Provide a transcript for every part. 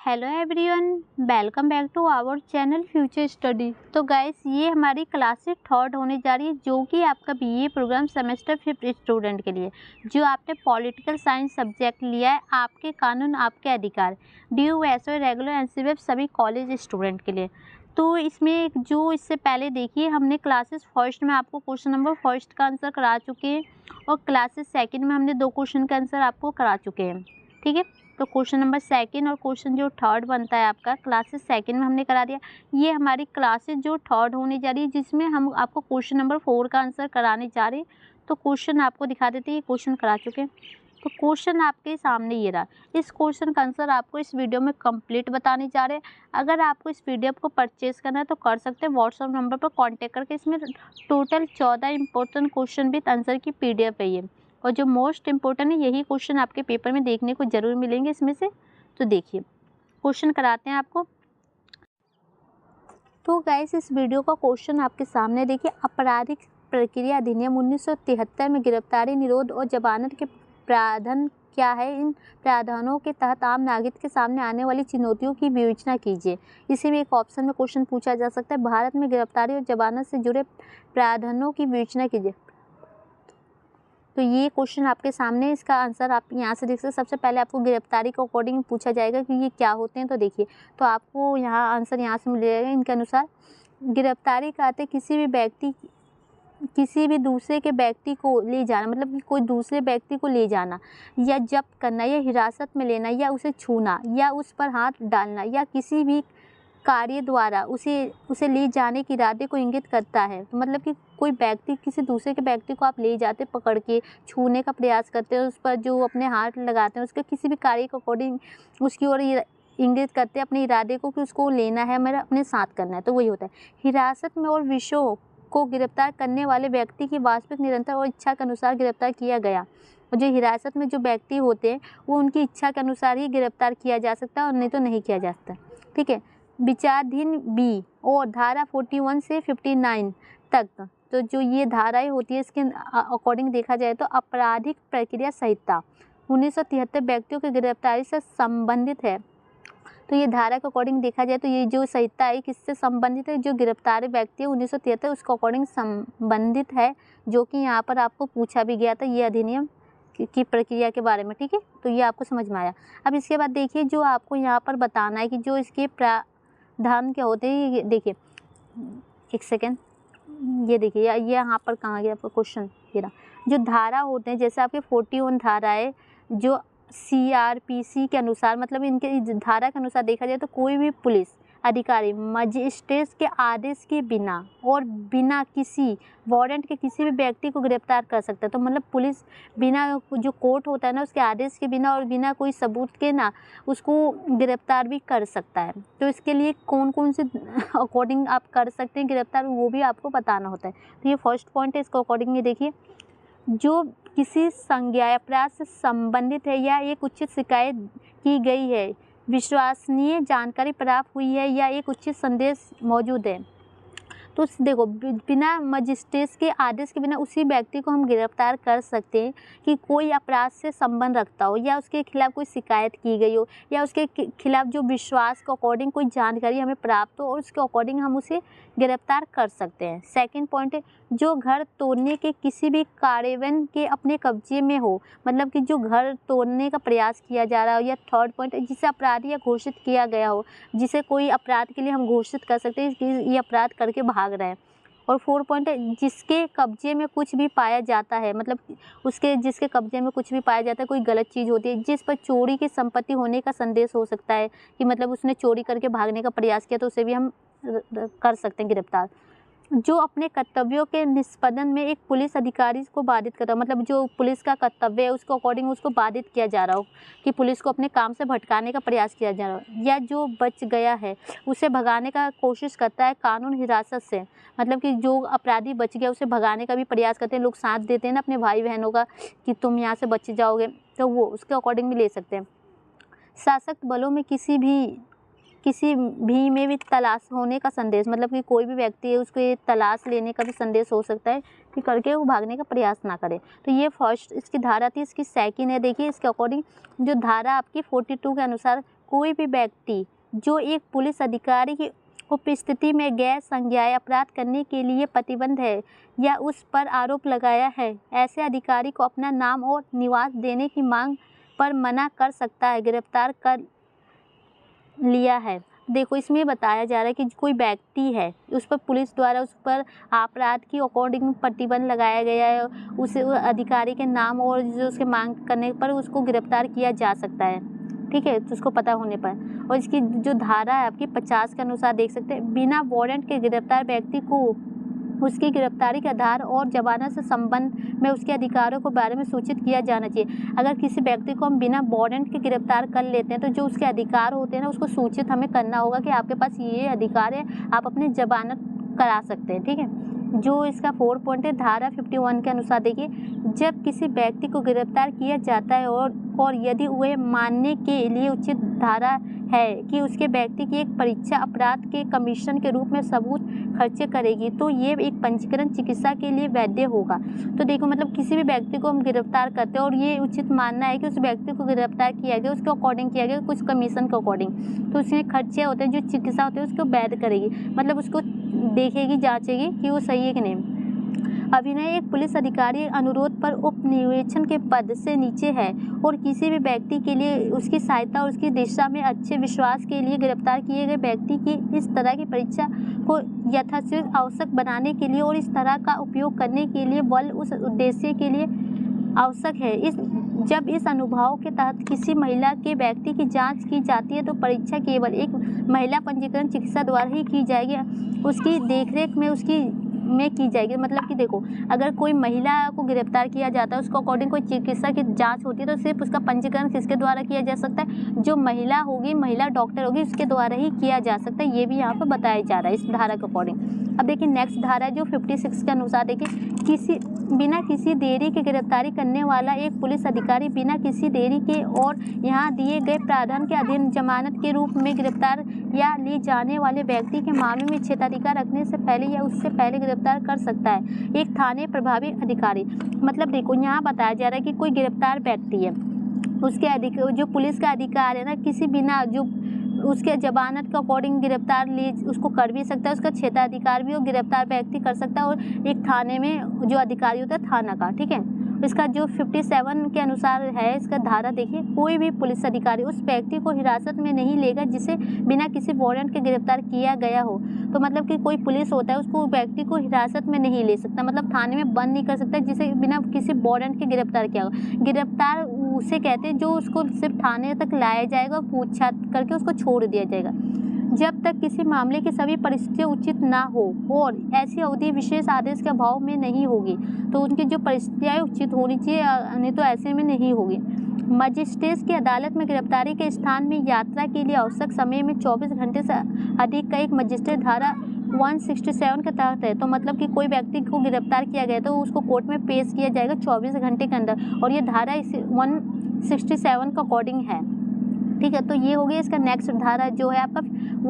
Hello everyone, welcome back to our channel future study. तो guys, ये हमारी classes third होने जा रही है, जो कि आपका बीए प्रोग्राम सेमेस्टर 5 स्टूडेंट के लिए, जो आपने पॉलिटिकल साइंस सब्जेक्ट लिया है। आपके कानून आपके अधिकार, ड्यू वैसे रेगुलर एनसीबीएफ सभी कॉलेज स्टूडेंट के लिए। तो इसमें जो इससे पहले देखिए, हमने क्लासेस फर्स्ट में आपको क्वेश्चन नंबर फर्स्ट का आंसर करा चुके हैं, और क्लासेस सेकेंड में हमने 2 क्वेश्चन का आंसर आपको करा चुके हैं। ठीक है, तो क्वेश्चन नंबर सेकंड और क्वेश्चन जो थर्ड बनता है आपका क्लासेस सेकंड में हमने करा दिया। ये हमारी क्लासेस जो थर्ड होने जा रही है, जिसमें हम आपको क्वेश्चन नंबर 4 का आंसर कराने जा रहे हैं। तो क्वेश्चन आपको दिखा देते हैं, ये क्वेश्चन करा चुके हैं। तो क्वेश्चन आपके सामने ये रहा। इस क्वेश्चन का आंसर आपको इस वीडियो में कंप्लीट बताने जा रहे हैं। अगर आपको इस पीडीएफ को परचेज करना है तो कर सकते हैं, व्हाट्सएप नंबर पर कॉन्टैक्ट करके। इसमें total 14 important question with answer की पीडीएफ है ये, और जो मोस्ट इम्पोर्टेंट है यही क्वेश्चन आपके पेपर में देखने को जरूर मिलेंगे इसमें से। तो देखिए, क्वेश्चन कराते हैं आपको। तो गाइस, इस वीडियो का क्वेश्चन आपके सामने देखिए। आपराधिक प्रक्रिया अधिनियम 1973 में गिरफ्तारी, निरोध और जमानत के प्रावधान क्या है? इन प्रावधानों के तहत आम नागरिक के सामने आने वाली चुनौतियों की विवेचना कीजिए। इसी में एक ऑप्शन में क्वेश्चन पूछा जा सकता है, भारत में गिरफ्तारी और जमानत से जुड़े प्रावधानों की विवेचना कीजिए। तो ये क्वेश्चन आपके सामने, इसका आंसर आप यहाँ से देख सकते हैं। सबसे पहले आपको गिरफ्तारी के अकॉर्डिंग पूछा जाएगा कि ये क्या होते हैं। तो देखिए, तो आपको यहाँ आंसर यहाँ से मिल जाएगा। इनके अनुसार गिरफ्तारी का अर्थ किसी भी दूसरे के व्यक्ति को ले जाना, मतलब कि कोई दूसरे व्यक्ति को ले जाना या जब्त करना या हिरासत में लेना या उसे छूना या उस पर हाथ डालना या किसी भी कार्य द्वारा उसे ले जाने के इरादे को इंगित करता है। तो मतलब कि कोई व्यक्ति, किसी दूसरे के व्यक्ति को आप ले जाते, पकड़ के छूने का प्रयास करते हैं, उस पर जो अपने हाथ लगाते हैं, उसके किसी भी कार्य के अकॉर्डिंग उसकी ओर इंगित करते हैं अपने इरादे को कि उसको लेना है, मेरा अपने साथ करना है। तो वही होता है। हिरासत में और विषयों को गिरफ्तार करने वाले व्यक्ति की वास्तविक निरंतर और इच्छा के अनुसार गिरफ्तार किया गया। और जो हिरासत में जो व्यक्ति होते हैं वो उनकी इच्छा के अनुसार ही गिरफ्तार किया जा सकता है, और नहीं तो नहीं किया जा सकता। ठीक है, विचाराधीन बी और धारा 41 से 59 तक, तो जो ये धाराएं होती है इसके अकॉर्डिंग देखा जाए तो आपराधिक प्रक्रिया संहिता 1973 व्यक्तियों की गिरफ्तारी से संबंधित है। तो ये धारा के अकॉर्डिंग देखा जाए तो ये जो संहिता है किससे संबंधित है? जो गिरफ्तार व्यक्ति है 1973 उसके अकॉर्डिंग संबंधित है, जो कि यहाँ पर आपको पूछा भी गया था ये अधिनियम की प्रक्रिया के बारे में। ठीक है, तो ये आपको समझ में आया। अब इसके बाद देखिए, जो आपको यहाँ पर बताना है कि जो इसके प्रावधान क्या होते हैं। ये देखिए, एक सेकेंड, ये देखिए ये यहाँ पर कहाँ गया आपका क्वेश्चन। ये रहा। जो धारा होते हैं, जैसे आपके 41 धारा है, जो सीआरपीसी के अनुसार, मतलब इनके धारा के अनुसार देखा जाए तो कोई भी पुलिस अधिकारी मजिस्ट्रेट के आदेश के बिना और बिना किसी वारंट के किसी भी व्यक्ति को गिरफ्तार कर सकता है। तो मतलब पुलिस बिना, जो कोर्ट होता है ना, उसके आदेश के बिना और बिना कोई सबूत के ना उसको गिरफ्तार भी कर सकता है। तो इसके लिए कौन कौन से अकॉर्डिंग आप कर सकते हैं गिरफ्तार, वो भी आपको बताना होता है। तो ये फर्स्ट पॉइंट है, इसको अकॉर्डिंग ये देखिए, जो किसी संज्ञेय अपराध से संबंधित है या एक उचित शिकायत की गई है, विश्वसनीय जानकारी प्राप्त हुई है या एक उचित संदेश मौजूद है। तो देखो, बिना मजिस्ट्रेट के आदेश के बिना उसी व्यक्ति को हम गिरफ्तार कर सकते हैं कि कोई अपराध से संबंध रखता हो या उसके खिलाफ कोई शिकायत की गई हो या उसके खिलाफ जो विश्वास के अकॉर्डिंग कोई जानकारी हमें प्राप्त हो और उसके अकॉर्डिंग हम उसे गिरफ्तार कर सकते हैं। सेकंड पॉइंट है, जो घर तोड़ने के किसी भी कार्यान्वयन के अपने कब्जे में हो, मतलब कि जो घर तोड़ने का प्रयास किया जा रहा हो। या थर्ड पॉइंट है, जिसे अपराधी या घोषित किया गया हो, जिसे कोई अपराध के लिए हम घोषित कर सकते हैं कि ये अपराध करके भाग रहा है। और 4 पॉइंट है, जिसके कब्जे में कुछ भी पाया जाता है, मतलब जिसके कब्जे में कुछ भी पाया जाता है, कोई गलत चीज़ होती है जिस पर चोरी की संपत्ति होने का संदेश हो सकता है कि मतलब उसने चोरी करके भागने का प्रयास किया, तो उसे भी हम कर सकते हैं गिरफ्तार। जो अपने कर्तव्यों के निष्पादन में एक पुलिस अधिकारी को बाधित करता है, मतलब जो पुलिस का कर्तव्य है उसको अकॉर्डिंग उसको बाधित किया जा रहा हो कि पुलिस को अपने काम से भटकाने का प्रयास किया जा रहा हो, या जो बच गया है उसे भगाने का कोशिश करता है कानून हिरासत से, मतलब कि जो अपराधी बच गया उसे भगाने का भी प्रयास करते हैं। लोग साथ देते हैं ना अपने भाई बहनों का कि तुम यहाँ से बच जाओगे, तो वो उसके अकॉर्डिंग भी ले सकते हैं। शासक बलों में किसी भी में भी तलाश होने का संदेश, मतलब कि कोई भी व्यक्ति है उसको ये तलाश लेने का भी संदेश हो सकता है कि करके वो भागने का प्रयास ना करे। तो ये फर्स्ट इसकी धारा थी। इसकी सेकंड है, देखिए इसके अकॉर्डिंग जो धारा आपकी 42 के अनुसार कोई भी व्यक्ति जो एक पुलिस अधिकारी की उपस्थिति में गैर संज्ञेय अपराध करने के लिए प्रतिबंध है या उस पर आरोप लगाया है, ऐसे अधिकारी को अपना नाम और निवास देने की मांग पर मना कर सकता है, गिरफ्तार कर लिया है। देखो, इसमें बताया जा रहा है कि कोई व्यक्ति है, उस पर पुलिस द्वारा उस पर अपराध की अकॉर्डिंग प्रतिबंध लगाया गया है, उस अधिकारी के नाम और जो उसके मांग करने पर उसको गिरफ्तार किया जा सकता है, ठीक है, तो उसको पता होने पर। और इसकी जो धारा है आपकी 50 के अनुसार देख सकते हैं, बिना वारंट के गिरफ्तार व्यक्ति को उसकी गिरफ्तारी के आधार और जमानत से संबंध में उसके अधिकारों के बारे में सूचित किया जाना चाहिए। अगर किसी व्यक्ति को हम बिना वारंट के गिरफ्तार कर लेते हैं तो जो उसके अधिकार होते हैं ना, उसको सूचित हमें करना होगा कि आपके पास ये अधिकार है, आप अपनी जमानत करा सकते हैं, ठीक है। जो इसका 4 पॉइंट है, धारा 51 के अनुसार देखिए, जब किसी व्यक्ति को गिरफ्तार किया जाता है और यदि वह मानने के लिए उचित धारा है कि उसके व्यक्ति की एक परीक्षा अपराध के कमीशन के रूप में सबूत खर्चे करेगी, तो ये एक पंजीकरण चिकित्सा के लिए वैध होगा। तो देखो, मतलब किसी भी व्यक्ति को हम गिरफ्तार करते हैं और ये उचित मानना है कि उस व्यक्ति को गिरफ्तार किया गया उसके अकॉर्डिंग किया गया, कुछ कमीशन के अकॉर्डिंग, तो उसमें खर्चे होते हैं, जो चिकित्सा होती है उसको वैध करेगी, मतलब उसको देखेगी, जांचेगी कि वो सही है कि नहीं। अभिनय एक पुलिस अधिकारी अनुरोध पर उपनिरीक्षक के पद से नीचे है और किसी भी व्यक्ति के लिए उसकी सहायता और उसकी दिशा में अच्छे विश्वास के लिए गिरफ्तार किए गए व्यक्ति की इस तरह की परीक्षा को यथाशीघ्र आवश्यक बनाने के लिए और इस तरह का उपयोग करने के लिए बल उस उद्देश्य के लिए आवश्यक है। जब इस अनुभाव के तहत किसी महिला के व्यक्ति की जांच की जाती है तो परीक्षा केवल एक महिला पंजीकरण चिकित्सा द्वारा ही की जाएगी, उसकी देखरेख में की जाएगी। मतलब कि देखो, अगर कोई महिला को गिरफ्तार किया जाता है, उसको अकॉर्डिंग कोई चिकित्सा की जांच होती है, तो सिर्फ उसका पंजीकरण किसके द्वारा किया जा सकता है, जो महिला होगी, महिला डॉक्टर होगी, उसके द्वारा ही किया जा सकता है। ये भी यहाँ पर बताया जा रहा है इस धारा के अकॉर्डिंग। अब देखिए नेक्स्ट धारा है जो 56 के अनुसार, देखिए, बिना किसी देरी के गिरफ्तारी करने वाला एक पुलिस अधिकारी बिना किसी देरी के और यहाँ दिए गए प्रावधान के अधीन जमानत के रूप में गिरफ्तार या ले जाने वाले व्यक्ति के मामले में क्षेत्राधिकार रखने से पहले या उससे पहले गिरफ्तार कर सकता है एक थाने प्रभावी अधिकारी। मतलब देखो, यहाँ बताया जा रहा है कि कोई गिरफ्तार व्यक्ति है, उसके जो पुलिस का अधिकार है ना, किसी बिना जो उसके जमानत के अकॉर्डिंग गिरफ्तार ले उसको कर भी सकता है, उसका क्षेत्राधिकार भी वो गिरफ्तार व्यक्ति कर सकता है, और एक थाने में जो अधिकारी होता है थाना का, ठीक है। इसका जो 57 के अनुसार है इसका धारा देखिए, कोई भी पुलिस अधिकारी उस व्यक्ति को हिरासत में नहीं लेगा जिसे बिना किसी वारंट के गिरफ्तार किया गया हो। तो मतलब कि कोई पुलिस होता है, उसको व्यक्ति को हिरासत में नहीं ले सकता, मतलब थाने में बंद नहीं कर सकता जिसे बिना किसी वारंट के गिरफ्तार किया हो। गिरफ्तार उसे कहते हैं जो उसको सिर्फ थाने तक लाया जाएगा, पूछताछ करके उसको छोड़ दिया जाएगा जब तक किसी मामले की सभी परिस्थितियाँ उचित ना हो और ऐसी अवधि विशेष आदेश के अभाव में नहीं होगी। तो उनकी जो परिस्थितियाँ उचित होनी चाहिए, नहीं तो ऐसे में नहीं होगी। मजिस्ट्रेट की अदालत में गिरफ्तारी के स्थान में यात्रा के लिए आवश्यक समय में 24 घंटे से अधिक का एक मजिस्ट्रेट धारा 167 के तहत है। तो मतलब कि कोई व्यक्ति को गिरफ्तार किया गया तो उसको कोर्ट में पेश किया जाएगा 24 घंटे के अंदर, और ये धारा 167 के अकॉर्डिंग है, ठीक है। तो ये हो गया। इसका नेक्स्ट धारा जो है आपका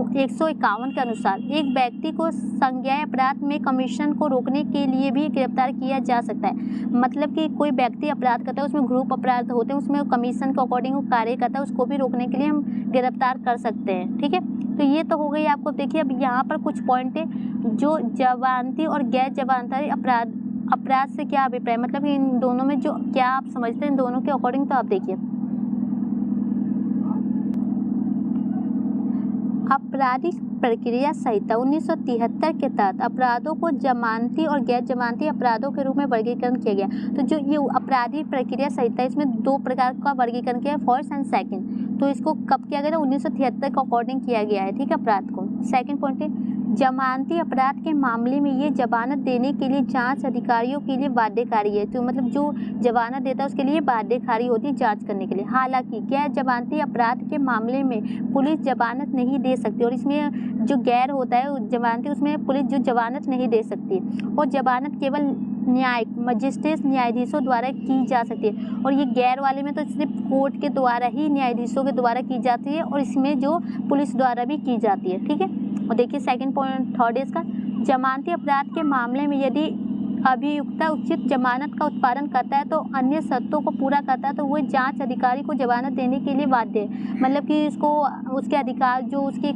151 के अनुसार, एक व्यक्ति को संज्ञेय अपराध में कमीशन को रोकने के लिए भी गिरफ्तार किया जा सकता है। मतलब कि कोई व्यक्ति अपराध करता है, उसमें ग्रुप अपराध होते हैं, उसमें कमीशन के अकॉर्डिंग वो कार्य करता है, उसको भी रोकने के लिए हम गिरफ्तार कर सकते हैं, ठीक है। तो ये तो हो गई आपको। देखिए अब यहाँ पर कुछ पॉइंट है जो जमानती और गैर जमानती अपराध से क्या अभिप्राय, मतलब इन दोनों में जो क्या आप समझते हैं इन दोनों के अकॉर्डिंग। तो आप देखिए, आपराधिक प्रक्रिया संहिता 1973 के तहत अपराधों को जमानती और गैर जमानती अपराधों के रूप में वर्गीकरण किया गया। तो जो ये आपराधिक प्रक्रिया संहिता, इसमें 2 प्रकार का वर्गीकरण किया है, फर्स्ट एंड सेकंड। तो इसको कब किया गया था, 1973 के अकॉर्डिंग किया गया है, ठीक है, अपराध को। सेकंड पॉइंट है, जमानती अपराध के मामले में ये जमानत देने के लिए जांच अधिकारियों के लिए बाध्यकारी है। तो मतलब जो जमानत देता है उसके लिए बाध्यकारी होती है जांच करने के लिए। हालांकि गैर जमानती अपराध के मामले में पुलिस जमानत नहीं दे सकती, और इसमें जो गैर होता है जमानती, उसमें पुलिस जो जमानत नहीं दे सकती, और जमानत केवल न्यायिक मजिस्ट्रेट न्यायाधीशों द्वारा की जा सकती है। और ये गैर वाले में तो सिर्फ कोर्ट के द्वारा ही, न्यायाधीशों के द्वारा की जाती है, और इसमें जो पुलिस द्वारा भी की जाती है, ठीक है। और देखिए सेकंड पॉइंट, थर्ड है इसका, जमानती अपराध के मामले में यदि अभियुक्ता उचित जमानत का उत्पादन करता है तो अन्य शर्तों को पूरा करता है तो वो जांच अधिकारी को जमानत देने के लिए बाध्य है। मतलब कि इसको उसके अधिकार जो उसके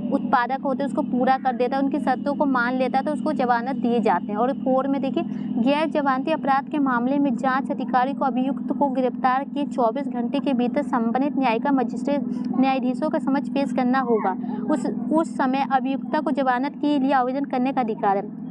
उत्पादक होते हैं उसको पूरा कर देता है, उनकी शर्तों को मान लेता है तो उसको जमानत दिए जाते हैं। और 4 में देखिए, गैर जमानती अपराध के मामले में जांच अधिकारी को अभियुक्त को गिरफ्तार किए 24 घंटे के भीतर संबंधित न्यायिका मजिस्ट्रेट न्यायाधीशों के समक्ष पेश करना होगा। उस समय अभियुक्ता को जमानत के लिए आवेदन करने का अधिकार है।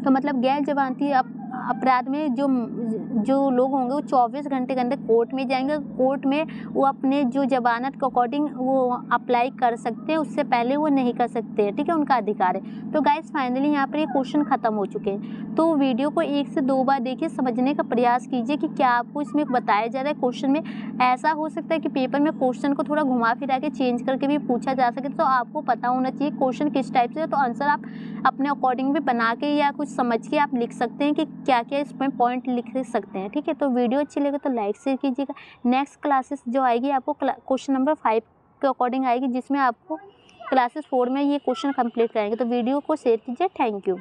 तो मतलब गैर जमानती अपराध में जो लोग होंगे वो 24 घंटे के अंदर कोर्ट में जाएंगे, कोर्ट में वो अपने जो जमानत के अकॉर्डिंग वो अप्लाई कर सकते हैं, उससे पहले वो नहीं कर सकते हैं, ठीक है, उनका अधिकार है। तो गाइस फाइनली यहाँ पर ये क्वेश्चन खत्म हो चुके हैं। तो वीडियो को 1 से 2 बार देखिए, समझने का प्रयास कीजिए कि क्या आपको इसमें बताया जा रहा है। क्वेश्चन में ऐसा हो सकता है कि पेपर में क्वेश्चन को थोड़ा घुमा फिरा के चेंज करके भी पूछा जा सके, तो आपको पता होना चाहिए क्वेश्चन किस टाइप से है, तो आंसर आप अपने अकॉर्डिंग भी बना के या कुछ समझ के आप लिख सकते हैं कि क्या क्या इसमें पॉइंट लिख सकते हैं, ठीक है। तो वीडियो अच्छी लगे तो लाइक शेयर कीजिएगा। नेक्स्ट क्लासेस जो आएगी आपको क्वेश्चन नंबर 5 के अकॉर्डिंग आएगी, जिसमें आपको क्लासेस 4 में ये क्वेश्चन कंप्लीट करेंगे। तो वीडियो को शेयर कीजिए। Thank you.